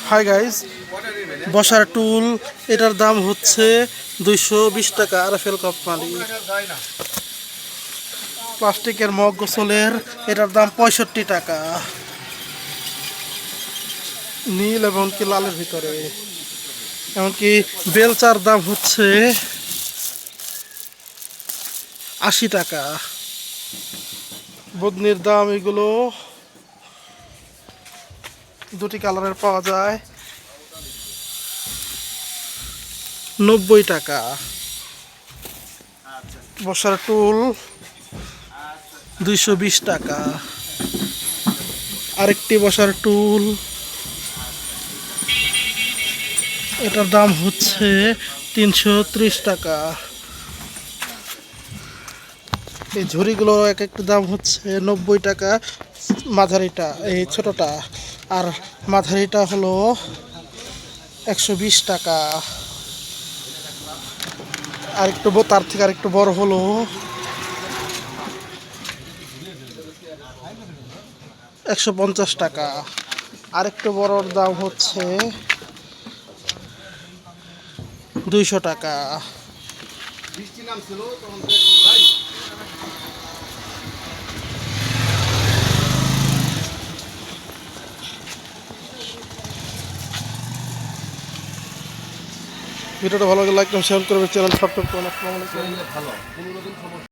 Hi guys, বসার টুল এটার দাম হচ্ছে 220 টাকা। RFL company. প্লাস্টিকের মগ গোসলের এটার দাম 65 টাকা, নীল এবং কি লালের ভিতরে। এমনকি বেলচার দাম হচ্ছে 80 টাকা। বদনির দাম এগুলো দুটি কালারের পাওয়া যায়, 90 টাকা। বসার টুল 220 টাকা। আরেকটি বসার টুল, এটার দাম হচ্ছে 330 টাকা। এই ঝুড়িগুলো এক একটা দাম হচ্ছে 90 টাকা। মাঝারিটা এই ছোটটা, আর মাঝারিটা হলো 120 টাকা। আরেকটু তার থেকে আরেকটু বড় হলো 150 টাকা। আরেকটু বড়র দাম হচ্ছে 200 টাকা। ভিডিওটা ভালো লাগলে লাইক এবং শেয়ার করবেন, চ্যানেল সাবস্ক্রাইব করুন। আসসালামু আলাইকুম।